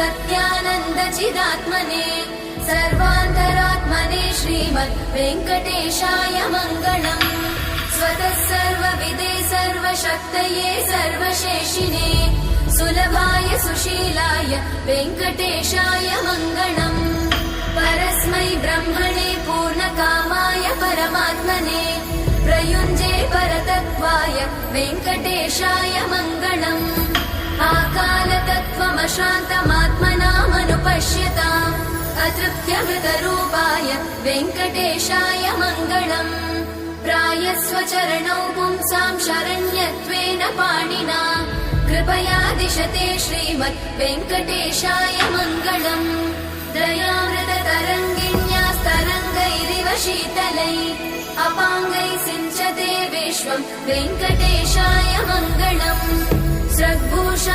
सत्यानन्दचिदात्मने सर्वान्तरात्मने श्रीमद् वेङ्कटेशाय मङ्गलम्। स्वतः सर्वविदे सर्वशक्तये सर्वशेषिणे सुलभाय सुशीलाय वेङ्कटेशाय मङ्गलम्। परस्मै ब्रह्मणे पूर्णकामाय परमात्मने प्रयुञ्जे परतत्त्वाय वेङ्कटेशाय मङ्गलम्। आकालतत्त्वमशान्तमात्मनामनुपश्यताम् अतृप्त्यमृतरूपाय वेङ्कटेशाय मङ्गलम्। प्रायस्वचरणौ पुंसां शरण्यत्वेन पाणिना कृपया दिशते श्रीमद् वेङ्कटेशाय मङ्गलम्। दयामृततरङ्गिण्यास्तरङ्गैरिव शीतलै अपाङ्गैः सिञ्चते विश्वं वेङ्कटेशाय मङ्गलम्। स्रग्भूषा